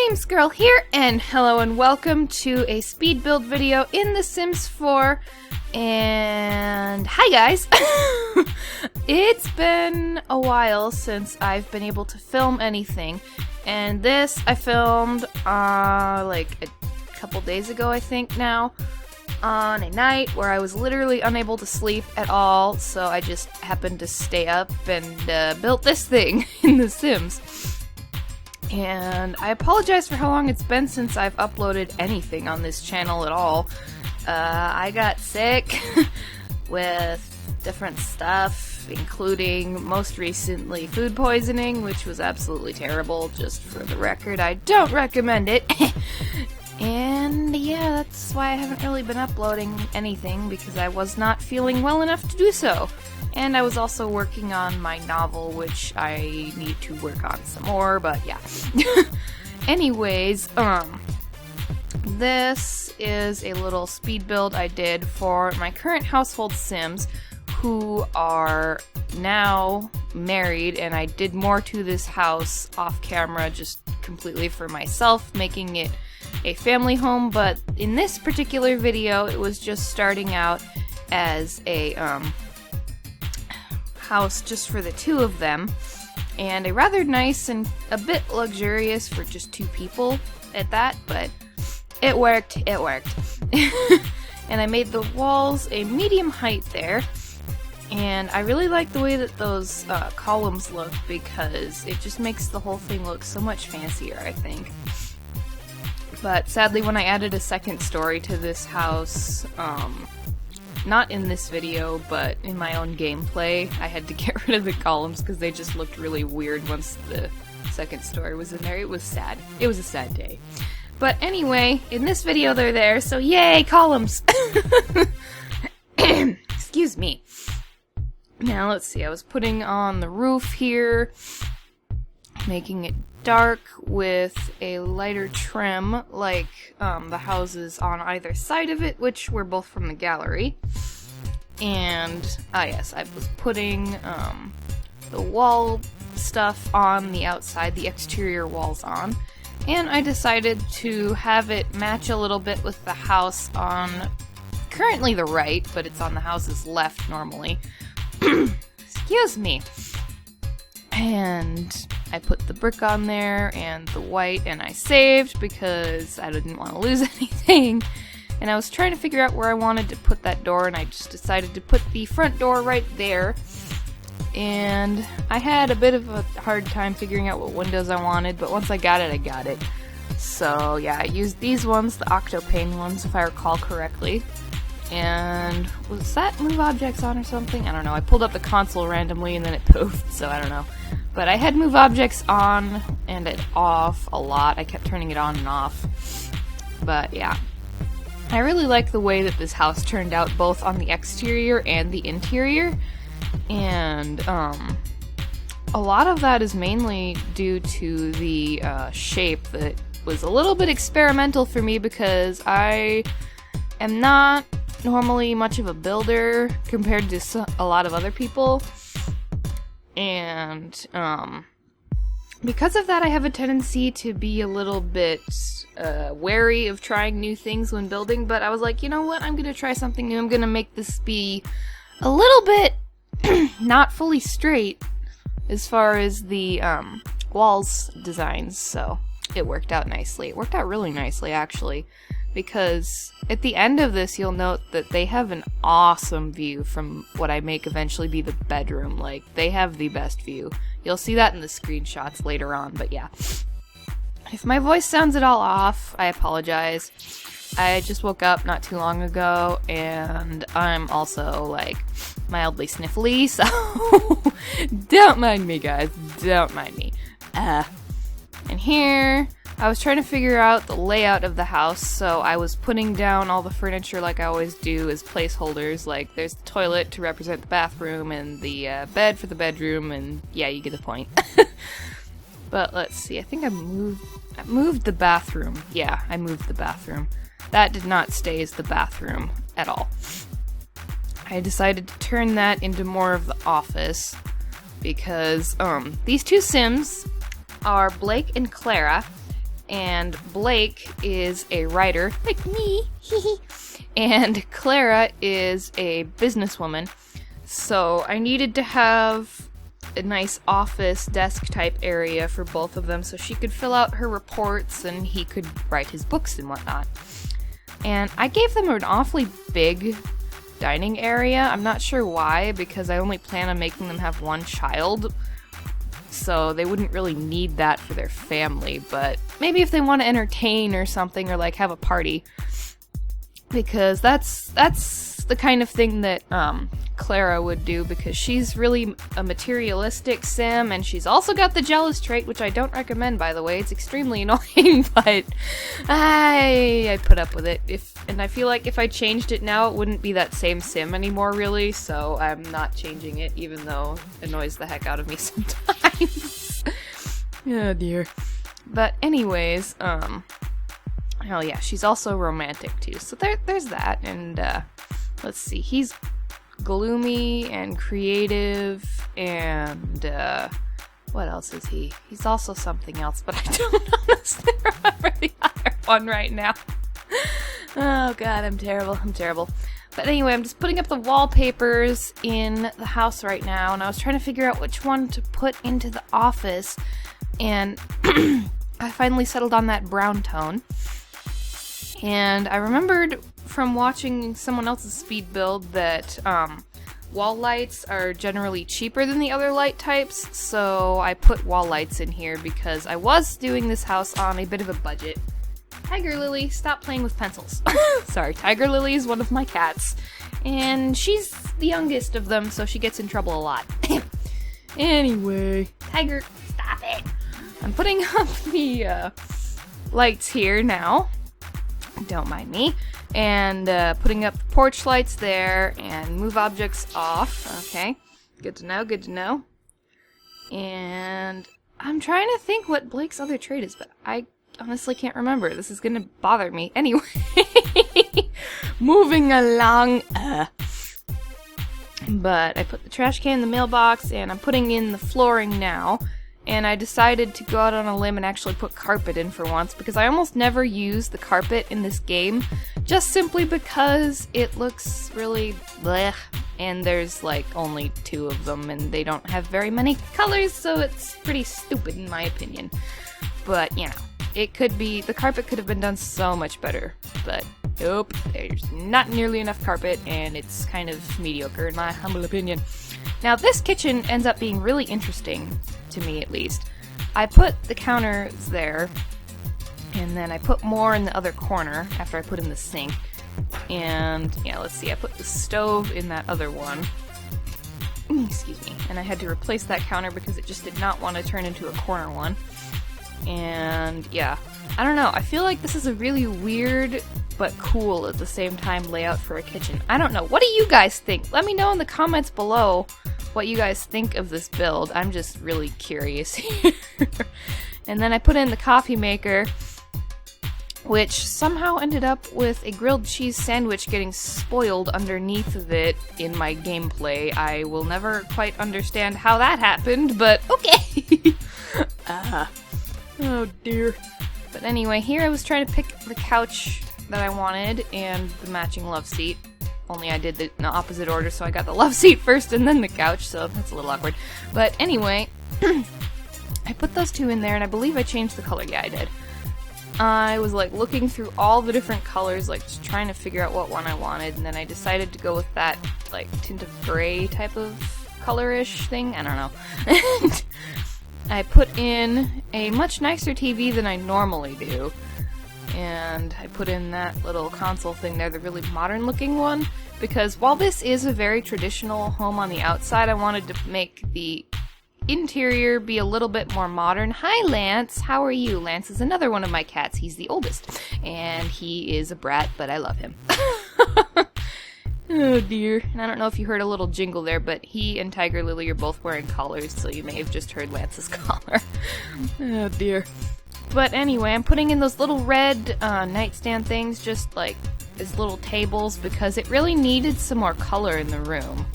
Games Girl here, and hello and welcome to a speed build video in The Sims 4. And hi guys! It's been a while since I've been able to film anything, and this I filmed like a couple days ago, I think now, on a night where I was literally unable to sleep at all, so I just happened to stay up and built this thing in The Sims. And I apologize for how long it's been since I've uploaded anything on this channel at all. I got sick with different stuff, including most recently food poisoning, which was absolutely terrible, just for the record. I don't recommend it. And yeah, that's why I haven't really been uploading anything, because I was not feeling well enough to do so. And I was also working on my novel, which I need to work on some more, but yeah. Anyways, this is a little speed build I did for my current household Sims, who are now married, and I did more to this house off camera just completely for myself, making it a family home, but in this particular video it was just starting out as a house just for the two of them, and a rather nice and a bit luxurious for just two people at that, but it worked. And I made the walls a medium height there, and I really like the way that those columns look, because it just makes the whole thing look so much fancier, I think. But sadly, when I added a second story to this house, not in this video, but in my own gameplay, I had to get rid of the columns because they just looked really weird once the second story was in there. It was sad. It was a sad day. But anyway, in this video they're there, so yay, columns! Excuse me. Now let's see, I was putting on the roof here, making it dark with a lighter trim, like the houses on either side of it, which were both from the gallery. And, yes, I was putting the wall stuff on the outside, the exterior walls on, and I decided to have it match a little bit with the house on currently the right, but it's on the house's left normally. Excuse me. And I put the brick on there and the white, and I saved because I didn't want to lose anything. And I was trying to figure out where I wanted to put that door, and I just decided to put the front door right there. And I had a bit of a hard time figuring out what windows I wanted, but once I got it, I got it. So yeah, I used these ones, the Octopane ones, if I recall correctly. And was that move objects on or something? I don't know. I pulled up the console randomly and then it poofed, so I don't know. But I had move objects on and it off a lot. I kept turning it on and off. But yeah. I really like the way that this house turned out, both on the exterior and the interior. And a lot of that is mainly due to the shape that was a little bit experimental for me, because I am not normally much of a builder compared to a lot of other people, and because of that I have a tendency to be a little bit wary of trying new things when building. But I was like, you know what, I'm gonna try something new. I'm gonna make this be a little bit not fully straight as far as the walls designs, so it worked out nicely. It worked out really nicely, actually, because at the end of this you'll note that they have an awesome view from what I make eventually be the bedroom. Like, they have the best view. You'll see that in the screenshots later on, but yeah. If my voice sounds at all off, I apologize. I just woke up not too long ago, and I'm also, like, mildly sniffly, so don't mind me, guys. Don't mind me. And here, I was trying to figure out the layout of the house, so I was putting down all the furniture like I always do as placeholders. Like, there's the toilet to represent the bathroom, and the bed for the bedroom, and yeah, you get the point. But let's see, I think I moved the bathroom. Yeah, I moved the bathroom. That did not stay as the bathroom at all. I decided to turn that into more of the office, because these two Sims are Blake and Clara, and Blake is a writer, like me, and Clara is a businesswoman. So I needed to have a nice office desk type area for both of them so she could fill out her reports and he could write his books and whatnot. And I gave them an awfully big dining area. I'm not sure why, because I only plan on making them have one child, so they wouldn't really need that for their family, but maybe if they want to entertain or something, or like have a party, because that's the kind of thing that Clara would do, because she's really a materialistic sim, and she's also got the jealous trait, which I don't recommend, by the way. It's extremely annoying, but I put up with it. And I feel like if I changed it now, it wouldn't be that same sim anymore, really, so I'm not changing it, even though it annoys the heck out of me sometimes. Oh dear. But anyways, oh yeah, she's also romantic too, so there's that, and let's see, he's gloomy and creative, and what else is he? He's also something else, but I don't honestly remember the other one right now. Oh god, I'm terrible. But anyway, I'm just putting up the wallpapers in the house right now, and I was trying to figure out which one to put into the office, and I finally settled on that brown tone. And I remembered from watching someone else's speed build that wall lights are generally cheaper than the other light types, so I put wall lights in here because I was doing this house on a bit of a budget. Tiger Lily, stop playing with pencils. Sorry, Tiger Lily is one of my cats, and she's the youngest of them, so she gets in trouble a lot. Anyway, Tiger, stop it! I'm putting up the lights here now. Don't mind me. And putting up the porch lights there, and move objects off. Okay, good to know. And I'm trying to think what Blake's other trait is, but I honestly can't remember. This is gonna bother me. Anyway, moving along. But I put the trash can in the mailbox, and I'm putting in the flooring now. And I decided to go out on a limb and actually put carpet in for once, because I almost never use the carpet in this game, just simply because it looks really bleh, and there's like only 2 of them, and they don't have very many colors, so it's pretty stupid in my opinion. But, you know, the carpet could have been done so much better, but nope, there's not nearly enough carpet, and it's kind of mediocre in my humble opinion. Now, this kitchen ends up being really interesting, to me at least. I put the counters there, and then I put more in the other corner after I put in the sink. And, yeah, let's see, I put the stove in that other one. Excuse me. And I had to replace that counter because it just did not want to turn into a corner one. And, yeah, I don't know. I feel like this is a really weird but cool at the same time layout for a kitchen. I don't know. What do you guys think? Let me know in the comments below what you guys think of this build. I'm just really curious here. And then I put in the coffee maker, which somehow ended up with a grilled cheese sandwich getting spoiled underneath of it in my gameplay. I will never quite understand how that happened, but okay. Oh dear. But anyway, here I was trying to pick the couch that I wanted and the matching love seat. Only I did it in the opposite order, so I got the love seat first and then the couch, so that's a little awkward. But anyway, I put those 2 in there, and I believe I changed the color. Yeah, I did. I was like looking through all the different colors, like just trying to figure out what one I wanted, and then I decided to go with that like tint of gray type of colorish thing. I don't know. And I put in a much nicer TV than I normally do. And I put in that little console thing there, the really modern looking one, because while this is a very traditional home on the outside, I wanted to make the interior be a little bit more modern. Hi Lance, how are you? Lance is another one of my cats. He's the oldest, and he is a brat, but I love him. Oh dear. And I don't know if you heard a little jingle there, but he and Tiger Lily are both wearing collars, so you may have just heard Lance's collar. Oh dear. But anyway, I'm putting in those little red nightstand things, just like as little tables, because it really needed some more color in the room,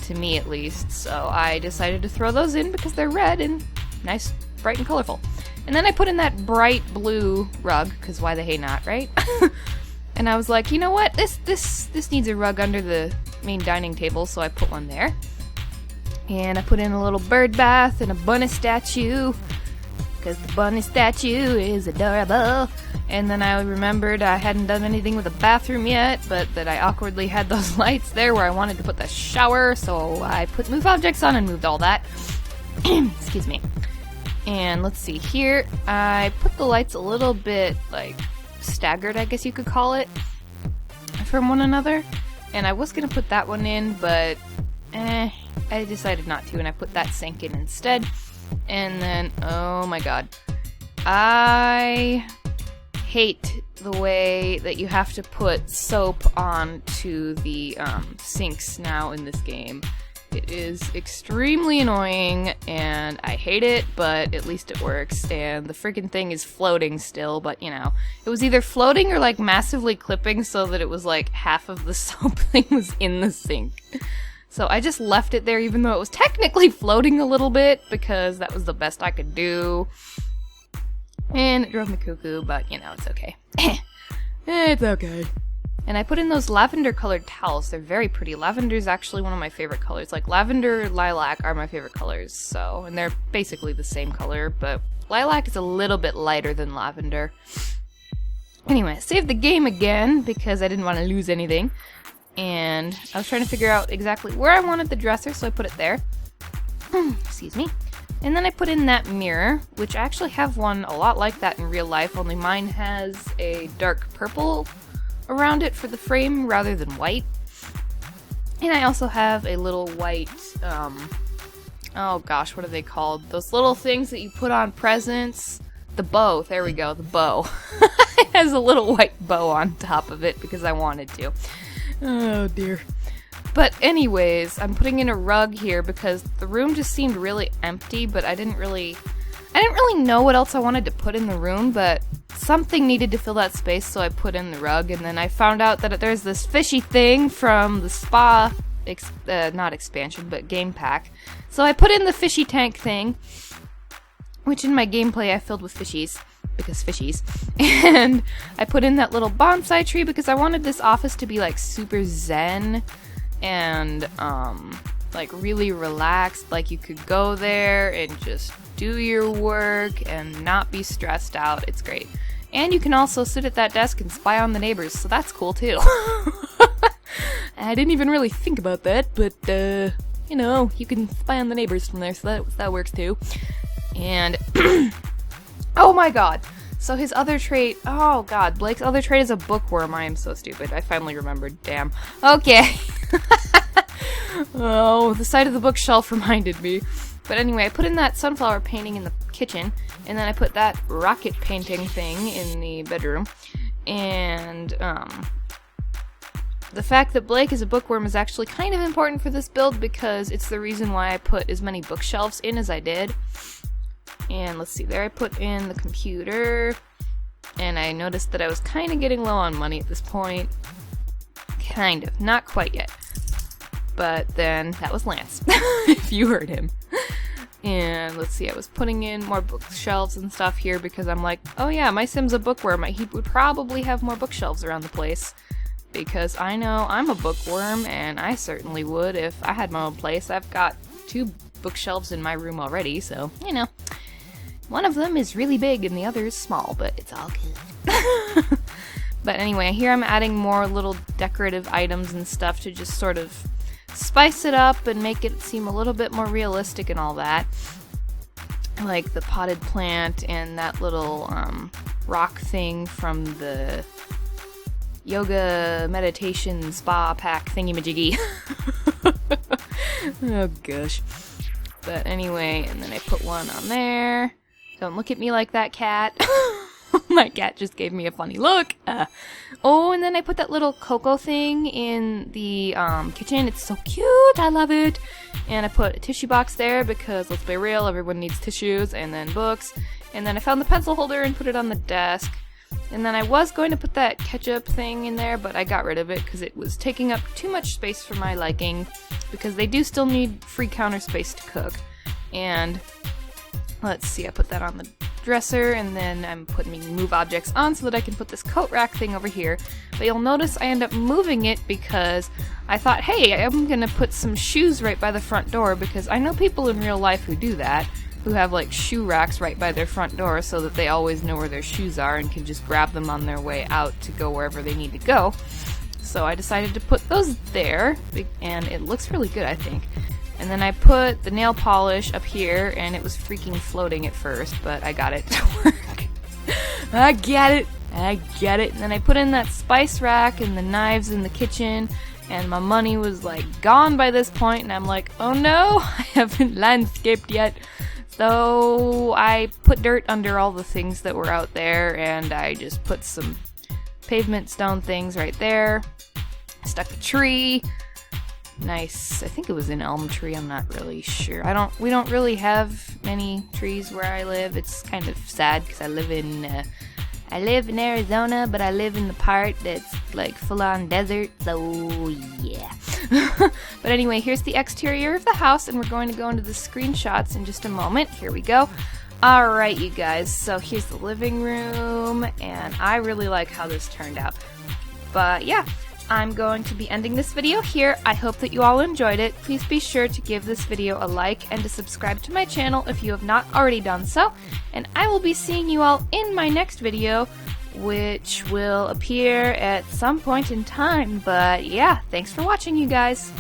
to me at least. So I decided to throw those in because they're red and nice, bright and colorful. And then I put in that bright blue rug, because why the hey not, right? And I was like, you know what? This needs a rug under the main dining table, so I put one there. And I put in a little bird bath and a bunny statue, because the bunny statue is adorable. And then I remembered I hadn't done anything with the bathroom yet, but that I awkwardly had those lights there where I wanted to put the shower, so I put move objects on and moved all that. Excuse me. And let's see here, I put the lights a little bit, like, staggered, I guess you could call it, from one another. And I was gonna put that one in, but I decided not to, and I put that sink in instead. And then, oh my god, I hate the way that you have to put soap onto the sinks now in this game. It is extremely annoying, and I hate it, but at least it works, and the freaking thing is floating still, but you know, it was either floating or like massively clipping so that it was like half of the soap thing was in the sink. So I just left it there even though it was technically floating a little bit, because that was the best I could do. And it drove me cuckoo, but you know, it's okay. It's okay. And I put in those lavender colored towels. They're very pretty. Lavender is actually one of my favorite colors. Like lavender, lilac are my favorite colors. So, and they're basically the same color, but lilac is a little bit lighter than lavender. Anyway, I saved the game again because I didn't want to lose anything. And I was trying to figure out exactly where I wanted the dresser, so I put it there. Excuse me. And then I put in that mirror, which I actually have one a lot like that in real life, only mine has a dark purple around it for the frame rather than white. And I also have a little white, oh gosh, what are they called? Those little things that you put on presents. The bow, there we go, the bow. It has a little white bow on top of it because I wanted to. Oh dear. But anyways, I'm putting in a rug here because the room just seemed really empty, but I didn't really know what else I wanted to put in the room, but something needed to fill that space, so I put in the rug. And then I found out that there's this fishy thing from the spa, not expansion, but game pack. So I put in the fishy tank thing, which in my gameplay I filled with fishies, because fishies. And I put in that little bonsai tree because I wanted this office to be like super zen and like really relaxed, like you could go there and just do your work and not be stressed out. It's great. And you can also sit at that desk and spy on the neighbors, so that's cool too. I didn't even really think about that, but you know, you can spy on the neighbors from there, so that works too. And oh my god. So his other trait, oh god, Blake's other trait is a bookworm. I am so stupid. I finally remembered. Damn. Okay. Oh, the side of the bookshelf reminded me. But anyway, I put in that sunflower painting in the kitchen, and then I put that rocket painting thing in the bedroom. And the fact that Blake is a bookworm is actually kind of important for this build because it's the reason why I put as many bookshelves in as I did. And let's see, there I put in the computer, and I noticed that I was kind of getting low on money at this point. Kind of, not quite yet. But then that was Lance, if you heard him. And let's see, I was putting in more bookshelves and stuff here because I'm like, oh yeah, my Sim's a bookworm. He would probably have more bookshelves around the place. Because I know I'm a bookworm, and I certainly would if I had my own place. I've got 2 bookshelves in my room already, so, you know. One of them is really big and the other is small, but it's all good. But anyway, here I'm adding more little decorative items and stuff to just sort of spice it up and make it seem a little bit more realistic and all that. Like the potted plant and that little rock thing from the yoga meditation spa pack thingy-majiggy. Oh gosh. But anyway, and then I put one on there. Don't look at me like that, cat. My cat just gave me a funny look. Oh, and then I put that little cocoa thing in the kitchen. It's so cute. I love it. And I put a tissue box there because, let's be real, everyone needs tissues, and then books. And then I found the pencil holder and put it on the desk. And then I was going to put that ketchup thing in there, but I got rid of it because it was taking up too much space for my liking, because they do still need free counter space to cook. And let's see, I put that on the dresser, and then I'm putting move objects on so that I can put this coat rack thing over here. But you'll notice I end up moving it because I thought, hey, I'm gonna put some shoes right by the front door, because I know people in real life who do that, who have like shoe racks right by their front door so that they always know where their shoes are and can just grab them on their way out to go wherever they need to go. So I decided to put those there, and it looks really good, I think. And then I put the nail polish up here, and it was freaking floating at first, but I got it to work. I get it! And then I put in that spice rack and the knives in the kitchen, and my money was like gone by this point, and I'm like, oh no, I haven't landscaped yet. So I put dirt under all the things that were out there, and I just put some pavement stone things right there. Stuck a tree. Nice. I think it was an elm tree. I'm not really sure. We don't really have many trees where I live. It's kind of sad because I live in Arizona, but I live in the part that's like full-on desert. So yeah. But anyway, here's the exterior of the house, and we're going to go into the screenshots in just a moment. Here we go. Alright, you guys, so here's the living room, and I really like how this turned out. But yeah, I'm going to be ending this video here. I hope that you all enjoyed it. Please be sure to give this video a like and to subscribe to my channel if you have not already done so. And I will be seeing you all in my next video, which will appear at some point in time. But yeah, thanks for watching, you guys.